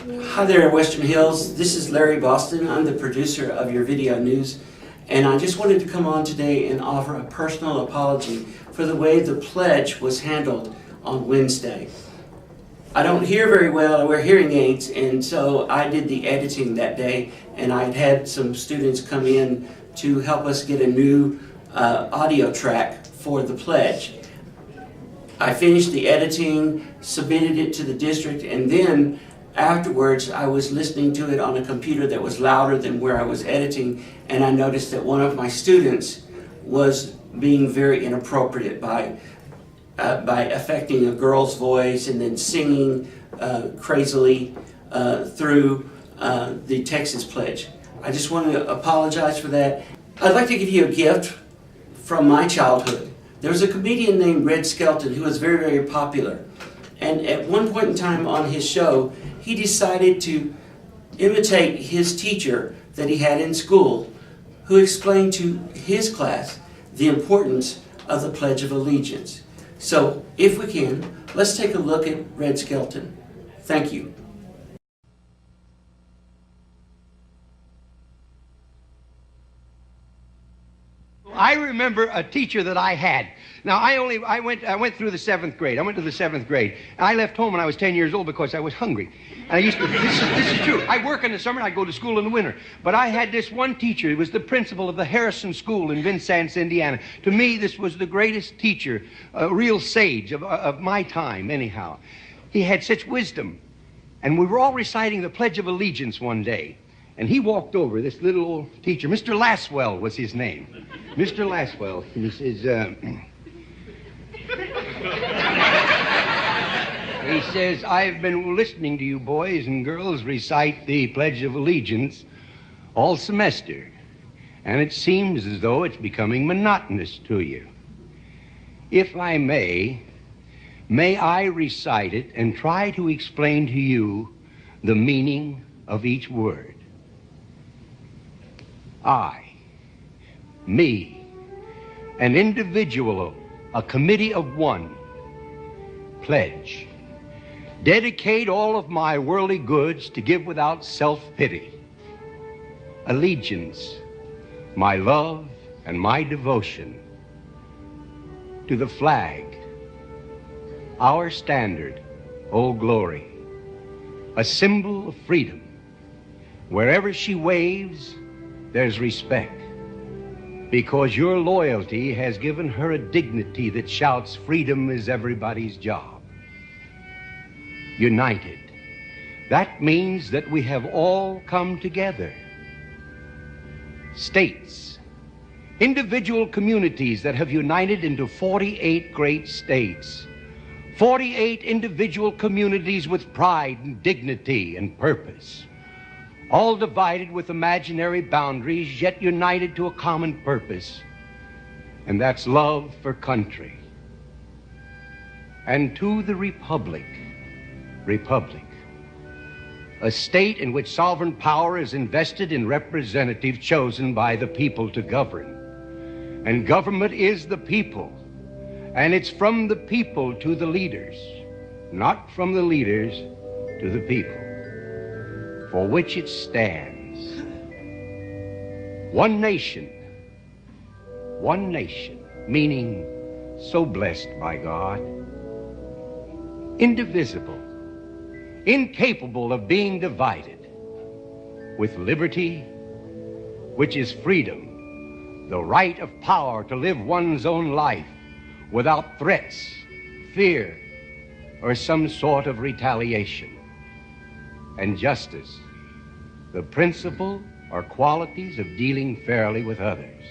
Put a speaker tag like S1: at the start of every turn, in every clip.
S1: Hi there, Western Hills. This is Larry Boston. I'm the producer of your video news, and I just wanted to come on today and offer a personal apology for the way the pledge was handled on Wednesday. I don't hear very well. I wear hearing aids, and so I did the editing that day, and I had some students come in to help us get a new audio track for the pledge. I finished the editing, submitted it to the district, and then afterwards I was listening to it on a computer that was louder than where I was editing, and I noticed that one of my students was being very inappropriate by affecting a girl's voice and then singing crazily through the Texas Pledge. I just want to apologize for that. I'd like to give you a gift from my childhood. There was a comedian named Red Skelton who was very, very popular. And at one point in time on his show, he decided to imitate his teacher that he had in school, who explained to his class the importance of the Pledge of Allegiance. So, if we can, let's take a look at Red Skelton. Thank you.
S2: I remember a teacher that I had. Now, I went through the 7th grade. I went to the 7th grade. And I left home when I was 10 years old because I was hungry. And I used to, this is true. I work in the summer and I go to school in the winter. But I had this one teacher. He was the principal of the Harrison School in Vincennes, Indiana. To me, this was the greatest teacher, a real sage of my time, anyhow. He had such wisdom. And we were all reciting the Pledge of Allegiance one day. And he walked over, this little old teacher. Mr. Laswell was his name. Mr. Laswell. He says, he says, I've been listening to you boys and girls recite the Pledge of Allegiance all semester. And it seems as though it's becoming monotonous to you. If I may I recite it and try to explain to you the meaning of each word. I, me, an individual, a committee of one, pledge, dedicate all of my worldly goods to give without self-pity, allegiance, my love and my devotion to the flag, our standard, Old Glory, a symbol of freedom. Wherever she waves, there's respect, because your loyalty has given her a dignity that shouts freedom is everybody's job. United. That means that we have all come together. States, individual communities that have united into 48 great states. 48 individual communities with pride and dignity and purpose. All divided with imaginary boundaries, yet united to a common purpose, and that's love for country. And to the republic, a state in which sovereign power is invested in representatives chosen by the people to govern. And government is the people, and it's from the people to the leaders, not from the leaders to the people, for which it stands. One nation, meaning so blessed by God, indivisible, incapable of being divided, with liberty, which is freedom, the right of power to live one's own life without threats, fear, or some sort of retaliation. And justice, the principle or qualities of dealing fairly with others.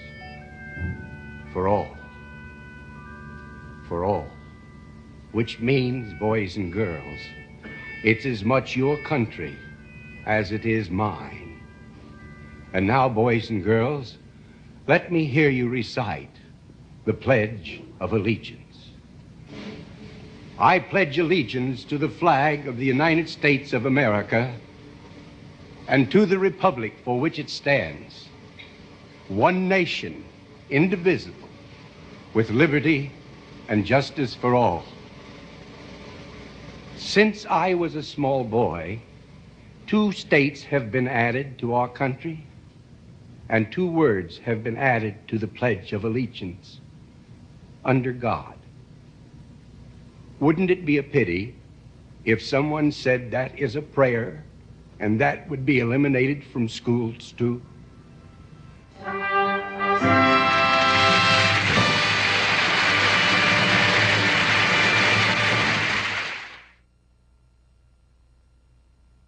S2: For all, which means, boys and girls, it's as much your country as it is mine. And now, boys and girls, let me hear you recite the Pledge of Allegiance. I pledge allegiance to the flag of the United States of America and to the republic for which it stands, one nation, indivisible, with liberty and justice for all. Since I was a small boy, 2 states have been added to our country, and 2 words have been added to the Pledge of Allegiance: under God. Wouldn't it be a pity if someone said that is a prayer and that would be eliminated from schools too?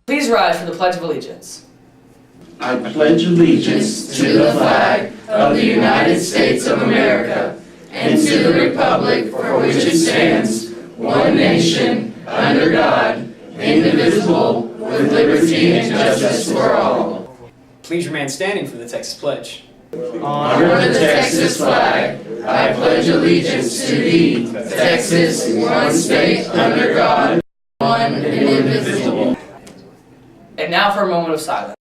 S3: Please rise for the Pledge of Allegiance.
S1: I pledge allegiance
S4: to the flag of the United States of America and to the republic for which it stands, one nation, under God, indivisible, with liberty and justice for all.
S3: Please remain standing for the Texas Pledge.
S4: Under the Texas flag, I pledge allegiance to thee, Texas, one state, under God, one and indivisible.
S3: And now for a moment of silence.